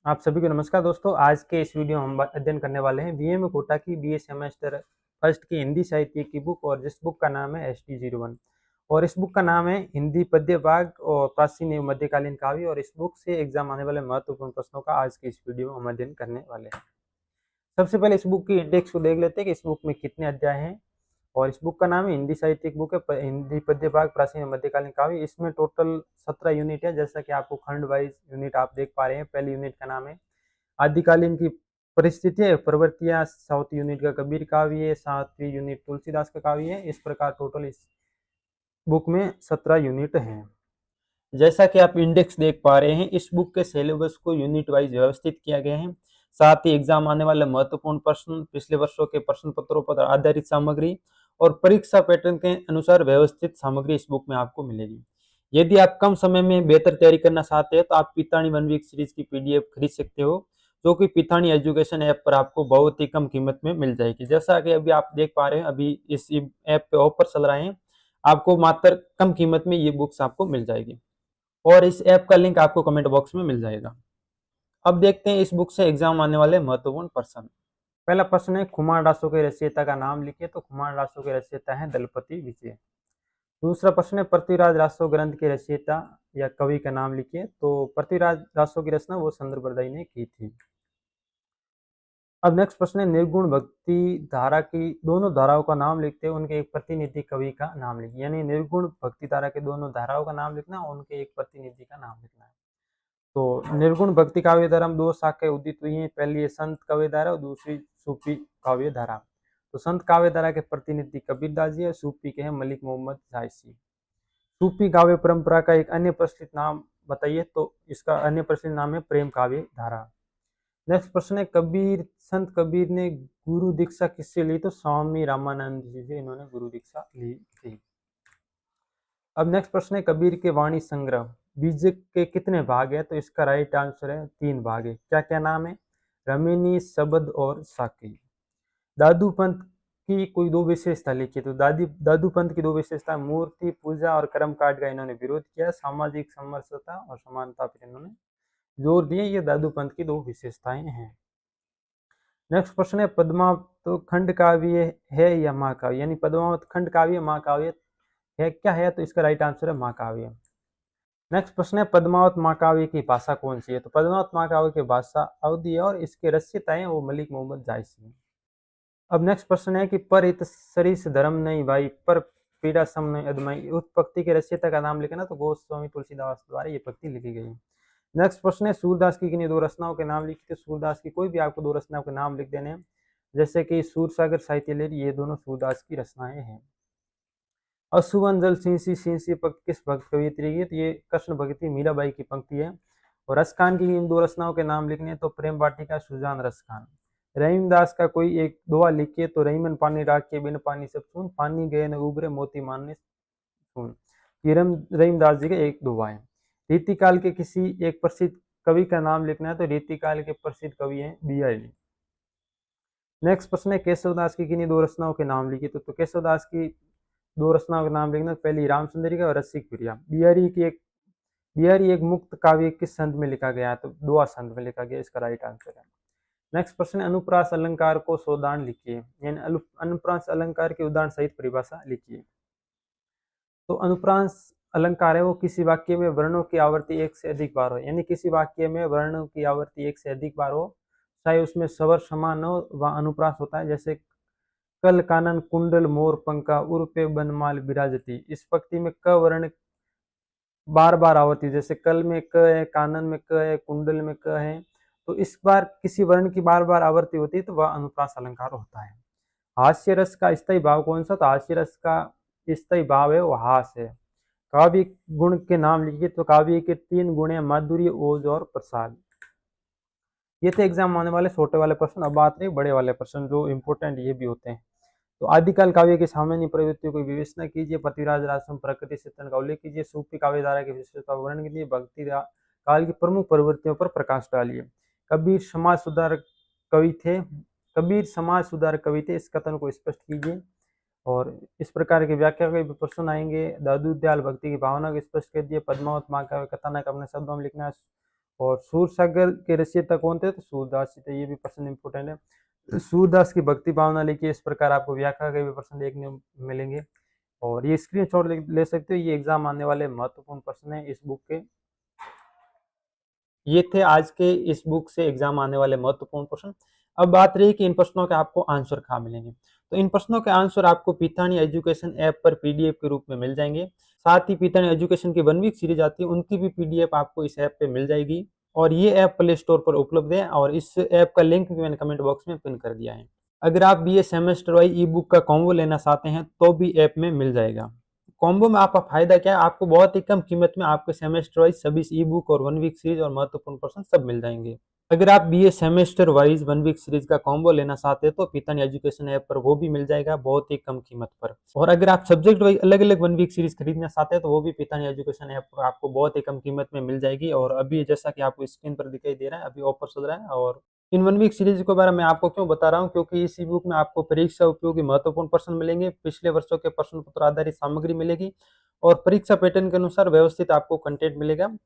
आप सभी को नमस्कार दोस्तों। आज के इस वीडियो में हम अध्ययन करने वाले हैं बीएमए कोटा की बीए सेमेस्टर फर्स्ट की हिंदी साहित्य की बुक, और जिस बुक का नाम है ST01। और इस बुक का नाम है हिंदी पद्य भाग और प्राचीन एवं मध्यकालीन काव्य। और इस बुक से एग्जाम आने वाले महत्वपूर्ण प्रश्नों का आज के इस वीडियो में हम अध्ययन करने वाले हैं। सबसे पहले इस बुक की इंडेक्स को देख लेते हैं कि इस बुक में कितने अध्याय हैं। और इस बुक का नाम है हिंदी साहित्यिक बुक है, हिंदी पद्य भाग प्राचीन एवं मध्यकालीन काव्य। इसमें टोटल 17 यूनिट है, जैसा कि आपको खंड वाइज यूनिट आप देख पा रहे हैं। पहली यूनिट का नाम है आदिकालीन की परिस्थितियां प्रवृत्तियां, सातवीं यूनिट का कबीर काव्य है, सातवीं यूनिट तुलसीदास का काव्य है। इस प्रकार टोटल इस बुक में 17 यूनिट हैं। जैसा कि आप इंडेक्स देख पा रहे हैं, इस बुक के सिलेबस को यूनिट वाइज व्यवस्थित किया गया है। साथ ही एग्जाम आने वाले महत्वपूर्ण प्रश्न, पिछले वर्षों के प्रश्न पत्रों पर आधारित सामग्री और परीक्षा पैटर्न के अनुसार व्यवस्थित सामग्री इस बुक में आपको मिलेगी। यदि आप कम समय में बेहतर तैयारी करना चाहते हैं तो आप पितानी 1 वीक सीरीज की PDF खरीद सकते हो, जो कि पितानी एजुकेशन ऐप पर आपको बहुत ही कम कीमत में मिल जाएगी। जैसा कि अभी आप देख पा रहे हैं, अभी इस ऐप पे ऑफर चल रहे हैं, आपको मात्र कम कीमत में ये बुक्स आपको मिल जाएगी। और इस ऐप का लिंक आपको कमेंट बॉक्स में मिल जाएगा। अब देखते हैं इस बुक से एग्जाम आने वाले महत्वपूर्ण प्रश्न। पहला प्रश्न है, खुमान रासों के रचयिता का नाम लिखिए। तो खुमान रासों के रचयिता है दलपति विजय। दूसरा प्रश्न है, पृथ्वीराज रासो ग्रंथ के रचयिता या कवि का नाम लिखिए। तो पृथ्वीराज रासो की रचना वो चंद्रबरदाई ने की थी। अब नेक्स्ट प्रश्न है, निर्गुण भक्ति धारा की दोनों धाराओं का नाम लिखते हैं, उनके एक प्रतिनिधि कवि का नाम लिखिए। यानी निर्गुण भक्ति धारा के दोनों धाराओं का नाम लिखना, उनके एक प्रतिनिधि का नाम लिखना है। तो निर्गुण भक्ति काव्य धारा में 2 शाखाएं उदित हुई हैं। पहली है संत काव्य धारा और दूसरी सूफी काव्य धारा। तो संत काव्य धारा के प्रतिनिधि कबीरदास जी है, सूफी के हैं मलिक मोहम्मद जायसी। सूफी काव्य परंपरा का एक अन्य प्रचलित नाम बताइए। तो इसका अन्य प्रचलित नाम है प्रेम काव्य धारा। नेक्स्ट प्रश्न है, संत कबीर ने गुरु दीक्षा किससे ली? तो स्वामी रामानंद जी से इन्होंने गुरु दीक्षा ली थी। अब नेक्स्ट प्रश्न है, कबीर के वाणी संग्रह बीज के कितने भाग है? तो इसका राइट आंसर है 3 भाग है। क्या क्या नाम है? रमीनी, शबद और साकी। दादू पंथ की कोई 2 विशेषता लिखी। तो दादू पंथ की 2 विशेषता, मूर्ति पूजा और कर्म कांड का इन्होंने विरोध किया। सामाजिक समरसता और समानता पर इन्होंने जोर दिए। ये दादू पंथ की 2 विशेषताएं हैं। नेक्स्ट प्रश्न है, पद्मावत तो खंड काव्य है या महाकाव्य? यानी पद्मावत खंड काव्य महाकाव्य है क्या है? तो इसका राइट आंसर है महाकाव्य। नेक्स्ट प्रश्न है, पद्मावत महाकाव्य की भाषा कौन सी है? तो पद्मावत महाकाव्य की भाषा अवधी है, और इसके रचयिता हैं वो मलिक मोहम्मद जायसी। अब नेक्स्ट प्रश्न है कि पर इत सरिस धर्म नहीं भाई, पर पीड़ा सम नहीं अदमाई। उस पंक्ति के रचयिता का नाम लिखना। तो गोस्वामी तुलसीदास द्वारा ये पंक्ति लिखी गई। नेक्स्ट प्रश्न है, सूरदास की किन्हीं 2 रचनाओं के नाम लिखिए। सूरदास की कोई भी आपको 2 रचनाओं के नाम लिख देने हैं, जैसे कि सूरसागर, साहित्य लहरी, ये दोनों सूरदास की रचनाएं हैं। अशुभन जल सिंसी सिंसी पंक्ति किस भक्त कवियत्री की? तो ये कृष्ण भक्ति मीराबाई की पंक्ति है। और रसखान की इन 2 रचनाओं के नाम लिखने, तो प्रेम वाटिका, सुजान रसखान। रहीमदास का कोई एक दोहा लिखिए। तो रहीमन पानी राख बिन पानी सब सुन, पानी गए न उबरे मोती मानने सुन। ये रहीमदास जी के एक दोहा है। रीतिकाल के किसी एक प्रसिद्ध कवि का नाम लिखना है। तो रीतिकाल के प्रसिद्ध कवि हैं बिहारी। नेक्स्ट प्रश्न है, केशवदास की किन्हीं 2 रचनाओं के नाम लिखिए। तो केशवदास की 2 रचनाओं के नाम लिखना। पहली रामचंद्रिका और रसिक प्रिया। बिहारी एक मुक्त काव्य किस संध में लिखा गया है? तो दोहा संध में लिखा गया। इसका राइट आंसर है। नेक्स्ट प्रश्न है, अनुप्रास अलंकार को सोदान लिखिए। यानी अनुप्रास अलंकार के उदाहरण सहित परिभाषा लिखिए। तो अनुप्रास अलंकार है वो किसी वाक्य में वर्णों की आवृत्ति 1 से अधिक बार हो। यानी किसी वाक्य में वर्णों की आवृत्ति 1 से अधिक बार हो, चाहे उसमें स्वर समान हो, वह अनुप्रास होता है। जैसे कल कानन कुंडल मोर पंखा उर्पे बनमाल विराजती। इस पंक्ति में क वर्ण बार बार आवृत्ति, जैसे कल में क है, कानन में क है, कुंडल में क है। तो इस बार किसी वर्ण की बार बार आवृत्ति होती है तो वह अनुप्रास अलंकार होता है। हास्य रस का स्थायी भाव कौन सा? तो हास्य रस का स्थायी भाव है वो हास है। काव्य गुण के नाम लिखिए। तो काव्य के 3 गुण है, माधुर्य, ओज और प्रसाद। ये थे एग्जाम आने वाले छोटे वाले प्रश्न। अब बात रही बड़े वाले प्रश्न, जो इंपोर्टेंट ये भी होते हैं। तो आदिकाल काव्य की सामान्य प्रवृत्तियों की विवेचना कीजिए। पृथ्वीराज रासम प्रकृति चित्रण का उल्लेख कीजिए। सूफी काव्य धारा की विशेषता वर्णन कीजिए। भक्ति काल की प्रमुख प्रवृत्तियों पर प्रकाश डालिए। कबीर समाज सुधार कवि थे। कबीर समाज सुधार कवि थे, इस कथन को स्पष्ट कीजिए। और इस प्रकार की व्याख्या के भी प्रश्न आएंगे। दादू दयाल भक्ति की भावना को स्पष्ट कर दिए। पद्मावत माँ का कथानक अपने शब्दों में लिखना है। और सूरसागर के रचयिता कौन थे? तो सूरदास जी थे। ये भी प्रश्न इंपॉर्टेंट है। सूरदास की भक्ति भावना लिखिए। इस प्रकार आपको व्याख्या के भी प्रश्न देखने को मिलेंगे और ये स्क्रीनशॉट ले सकते हो। ये एग्जाम आने वाले महत्वपूर्ण प्रश्न है इस बुक के। ये थे आज के इस बुक से एग्जाम आने वाले महत्वपूर्ण प्रश्न। अब बात रही कि इन प्रश्नों के आपको आंसर कहाँ मिलेंगे। तो इन प्रश्नों के आंसर आपको पीतानी एजुकेशन ऐप पर पीडीएफ के रूप में मिल जाएंगे। साथ ही पीतानी एजुकेशन की 1 वीक सीरीज आती है, उनकी भी पीडीएफ आपको इस ऐप पे मिल जाएगी और ये ऐप प्ले स्टोर पर उपलब्ध है और इस ऐप का लिंक भी मैंने कमेंट बॉक्स में पिन कर दिया है। अगर आप बीए सेमेस्टर वाइज ई बुक का कॉम्बो लेना चाहते हैं तो भी ऐप में मिल जाएगा। कॉम्बो में आपका फायदा क्या है? आपको बहुत ही कम कीमत में आपके सेमेस्टर वाइज सभी ई बुक और 1 वीक सीरीज और महत्वपूर्ण प्रश्न सब मिल जाएंगे। अगर आप BA semester wise 1 week series का कॉम्बो लेना चाहते हैं तो पीतानी एजुकेशन ऐप पर वो भी मिल जाएगा बहुत ही कम कीमत पर। और अगर आप सब्जेक्ट वाइज अलग अलग 1 वीक सीरीज खरीदना चाहते हैं तो वो भी पीतानी एजुकेशन ऐप पर आपको बहुत ही कम कीमत में मिल जाएगी। और अभी जैसा कि आपको स्क्रीन पर दिखाई दे रहा है, अभी ऑफर चल रहा है। और इन 1 वीक सीरीज के बारे में आपको क्यों बता रहा हूँ, क्योंकि इस ई बुक में आपको परीक्षा उपयोगी महत्वपूर्ण प्रश्न मिलेंगे, पिछले वर्षों के प्रश्न पत्र आधारित सामग्री मिलेगी और परीक्षा पैटर्न के अनुसार व्यवस्थित आपको कंटेंट मिलेगा।